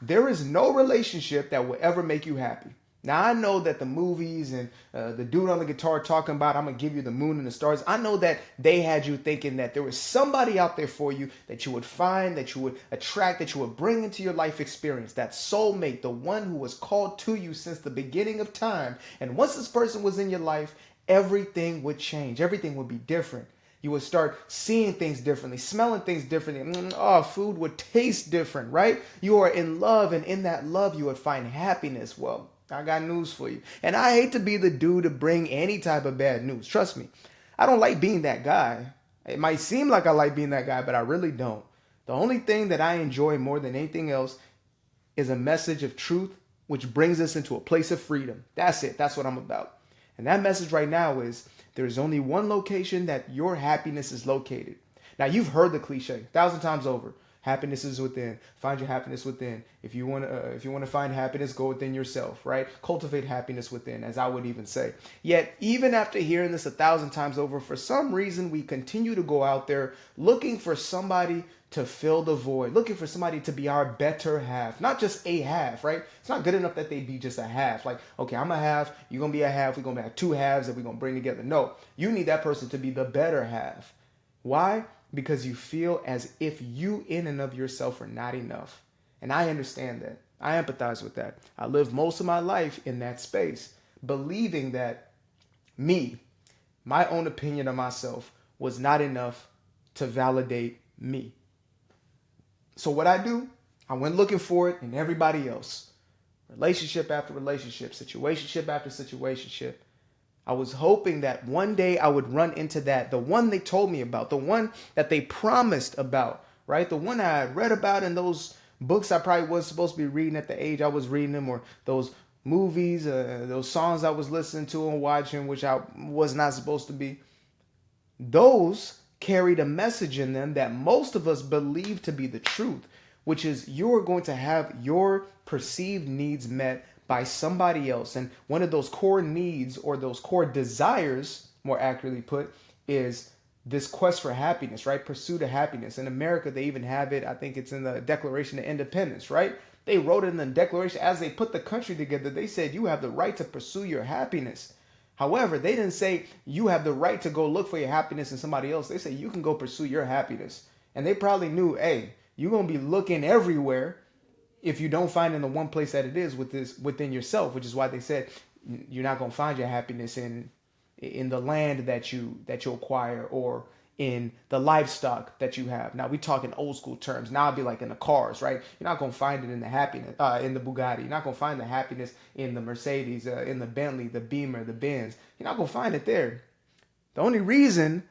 There is no relationship that will ever make you happy. Now, I know that the movies and the dude on the guitar talking about, I'm going to give you the moon and the stars. I know that they had you thinking that there was somebody out there for you that you would find, that you would attract, that you would bring into your life experience. That soulmate, the one who was called to you since the beginning of time. And once this person was in your life, everything would change. Everything would be different. You would start seeing things differently, smelling things differently. Oh, food would taste different, right? You are in love, and in that love, you would find happiness. Well, I got news for you. And I hate to be the dude to bring any type of bad news. Trust me, I don't like being that guy. It might seem like I like being that guy, but I really don't. The only thing that I enjoy more than anything else is a message of truth, which brings us into a place of freedom. That's it. That's what I'm about. And that message right now is there's only one location that your happiness is located. Now, you've heard the cliche 1,000 times over. Happiness is within. Find your happiness within. If you want to find happiness, go within yourself, right? Cultivate happiness within, as I would even say. Yet, even after hearing this 1,000 times over, for some reason, we continue to go out there looking for somebody to fill the void, looking for somebody to be our better half, not just a half, right? It's not good enough that they be just a half. Like, okay, I'm a half, you're gonna be a half, we're gonna have two halves that we're gonna bring together. No, you need that person to be the better half. Why? Because you feel as if you in and of yourself are not enough. And I understand that. I empathize with that. I lived most of my life in that space, believing that me, my own opinion of myself, was not enough to validate me. So what I do, I went looking for it in everybody else. Relationship after relationship, situationship after situationship. I was hoping that one day I would run into that, the one they told me about, the one that they promised about, right? The one I read about in those books I probably was supposed to be reading at the age I was reading them, or those movies, those songs I was listening to and watching, which I was not supposed to be. Those carried a message in them that most of us believe to be the truth, which is you're going to have your perceived needs met by somebody else. And one of those core needs, or those core desires, more accurately put, is this quest for happiness, right? Pursuit of happiness. In America, they even have it, I think it's in the Declaration of Independence, right? They wrote it in the Declaration as they put the country together. They said you have the right to pursue your happiness. However, they didn't say you have the right to go look for your happiness in somebody else. They say you can go pursue your happiness. And they probably knew, hey, you're going to be looking everywhere if you don't find it in the one place that it is within yourself, which is why they said you're not going to find your happiness in the land that you acquire, or in the livestock that you have. Now we talk in old school terms. Now it'd be like in the cars, right? You're not gonna find it in the happiness in the Bugatti. You're not gonna find the happiness in the Mercedes, in the Bentley, the Beamer, the Benz. You're not gonna find it there. The only reason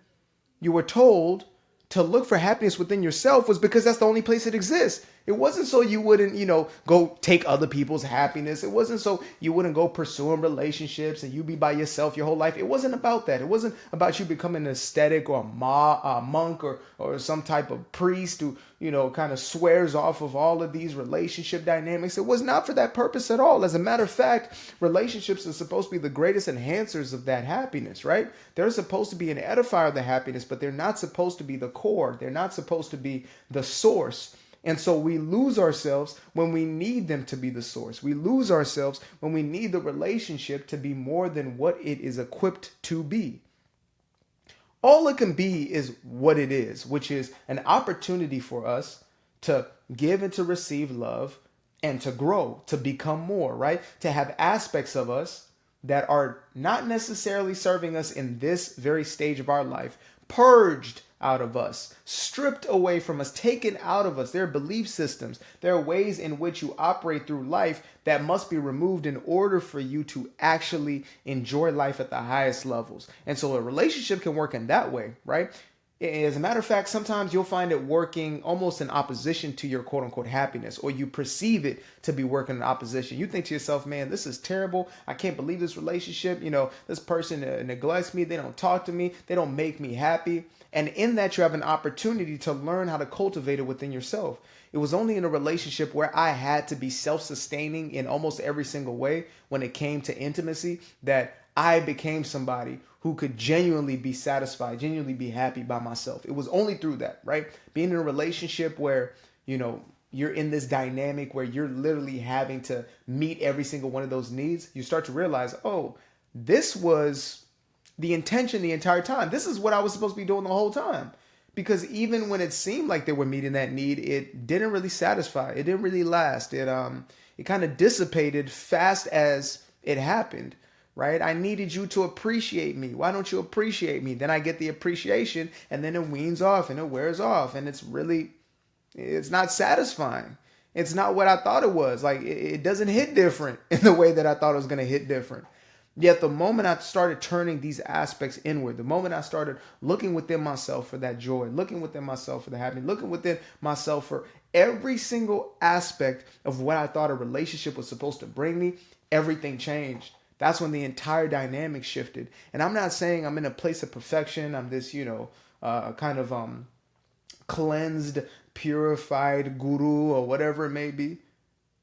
you were told to look for happiness within yourself was because that's the only place it exists. It wasn't so you wouldn't, go take other people's happiness. It wasn't so you wouldn't go pursuing relationships and you be by yourself your whole life. It wasn't about that. It wasn't about you becoming an ascetic or a monk or some type of priest who, kind of swears off of all of these relationship dynamics. It was not for that purpose at all. As a matter of fact, relationships are supposed to be the greatest enhancers of that happiness, right? They're supposed to be an edifier of the happiness, but they're not supposed to be the core. They're not supposed to be the source. And so we lose ourselves when we need them to be the source. We lose ourselves when we need the relationship to be more than what it is equipped to be. All it can be is what it is, which is an opportunity for us to give and to receive love and to grow, to become more, right? To have aspects of us that are not necessarily serving us in this very stage of our life, purged out of us, stripped away from us, taken out of us. There are belief systems. There are ways in which you operate through life that must be removed in order for you to actually enjoy life at the highest levels. And so a relationship can work in that way, right? As a matter of fact, sometimes you'll find it working almost in opposition to your quote unquote happiness, or you perceive it to be working in opposition. You think to yourself, man, this is terrible. I can't believe this relationship. This person neglects me. They don't talk to me. They don't make me happy. And in that, you have an opportunity to learn how to cultivate it within yourself. It was only in a relationship where I had to be self-sustaining in almost every single way when it came to intimacy that I became somebody who could genuinely be satisfied, genuinely be happy by myself. It was only through that, right? Being in a relationship where, you're in this dynamic where you're literally having to meet every single one of those needs, you start to realize, oh, this was the intention the entire time. This is what I was supposed to be doing the whole time. Because even when it seemed like they were meeting that need, it didn't really satisfy. It didn't really last. It kind of dissipated fast as it happened, right? I needed you to appreciate me. Why don't you appreciate me? Then I get the appreciation, and then it weans off and it wears off, and it's not satisfying. It's not what I thought it was. Like it doesn't hit different in the way that I thought it was going to hit different. Yet the moment I started turning these aspects inward, the moment I started looking within myself for that joy, looking within myself for the happiness, looking within myself for every single aspect of what I thought a relationship was supposed to bring me, everything changed. That's when the entire dynamic shifted. And I'm not saying I'm in a place of perfection. I'm this, kind of cleansed, purified guru or whatever it may be.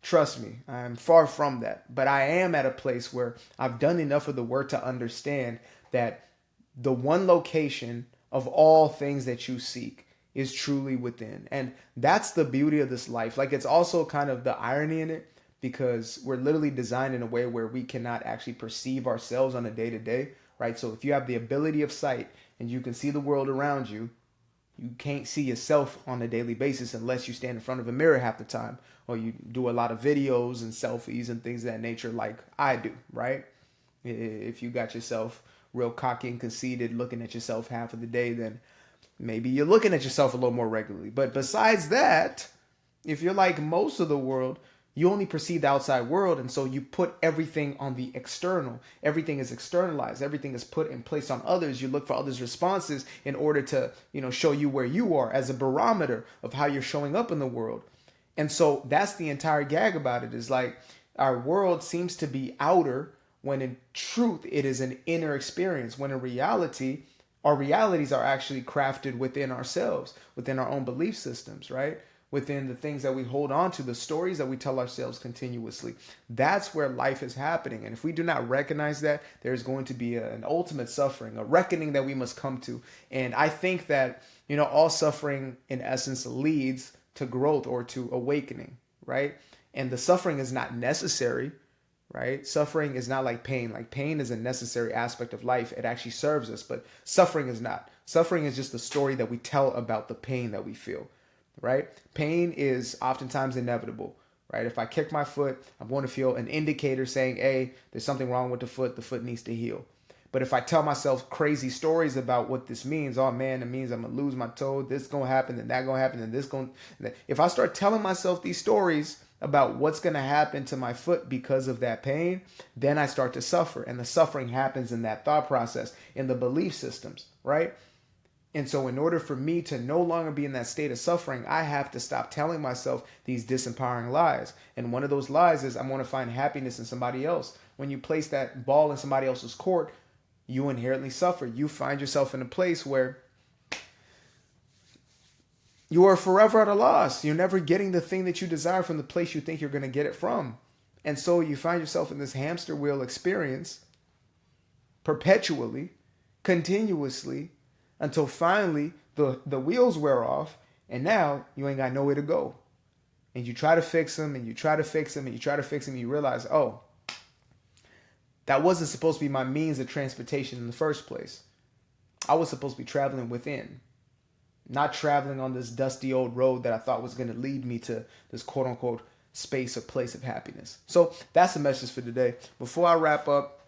Trust me, I'm far from that. But I am at a place where I've done enough of the work to understand that the one location of all things that you seek is truly within. And that's the beauty of this life. Like, it's also kind of the irony in it, because we're literally designed in a way where we cannot actually perceive ourselves on a day-to-day, right? So if you have the ability of sight and you can see the world around you, you can't see yourself on a daily basis unless you stand in front of a mirror half the time, or you do a lot of videos and selfies and things of that nature like I do, right? If you got yourself real cocky and conceited looking at yourself half of the day, then maybe you're looking at yourself a little more regularly. But besides that, if you're like most of the world, you only perceive the outside world, and so you put everything on the external. Everything is externalized. Everything is put in place on others. You look for others' responses in order to, show you where you are as a barometer of how you're showing up in the world. And so that's the entire gag about it, is like our world seems to be outer when in truth it is an inner experience, when in reality our realities are actually crafted within ourselves, within our own belief systems, right? Within the things that we hold on to, the stories that we tell ourselves continuously. That's where life is happening. And if we do not recognize that, there's going to be an ultimate suffering, a reckoning that we must come to. And I think that, all suffering in essence leads to growth or to awakening, right? And the suffering is not necessary, right? Suffering is not like pain. Like, pain is a necessary aspect of life. It actually serves us, but suffering is not. Suffering is just the story that we tell about the pain that we feel. Right? Pain is oftentimes inevitable, right? If I kick my foot, I'm going to feel an indicator saying, hey, there's something wrong with the foot needs to heal. But if I tell myself crazy stories about what this means, oh man, it means I'm going to lose my toe, this is going to happen, and that going to happen, and this going to... If I start telling myself these stories about what's going to happen to my foot because of that pain, then I start to suffer. And the suffering happens in that thought process, in the belief systems, right? And so in order for me to no longer be in that state of suffering, I have to stop telling myself these disempowering lies. And one of those lies is I'm going to find happiness in somebody else. When you place that ball in somebody else's court, you inherently suffer. You find yourself in a place where you are forever at a loss. You're never getting the thing that you desire from the place you think you're going to get it from. And so you find yourself in this hamster wheel experience perpetually, continuously, until finally the wheels wear off, and now you ain't got nowhere to go. And you try to fix them, and you try to fix them, and you try to fix them, and you realize, oh, that wasn't supposed to be my means of transportation in the first place. I was supposed to be traveling within, not traveling on this dusty old road that I thought was going to lead me to this quote-unquote space or place of happiness. So that's the message for today. Before I wrap up,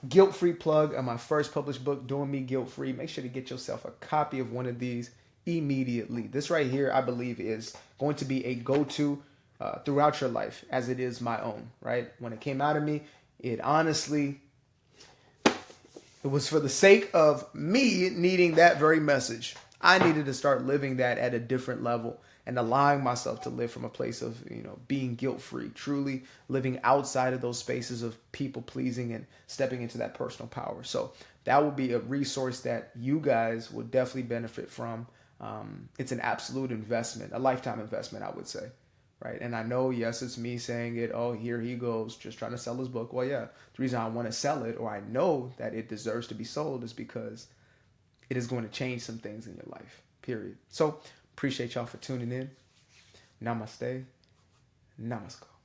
guilt-free plug on my first published book, Doing Me Guilt-Free. Make sure to get yourself a copy of one of these immediately. This right here, I believe, is going to be a go-to throughout your life, as it is my own, right? When it came out of me, it honestly, it was for the sake of me needing that very message. I needed to start living that at a different level and allowing myself to live from a place of, being guilt-free, truly living outside of those spaces of people pleasing and stepping into that personal power. So that will be a resource that you guys will definitely benefit from. It's an absolute investment, a lifetime investment, I would say. Right. And I know, yes, it's me saying it. Oh, here he goes, just trying to sell his book. Well, yeah, the reason I want to sell it, or I know that it deserves to be sold, is because it is going to change some things in your life, period. So appreciate y'all for tuning in. Namaste. Namaskar.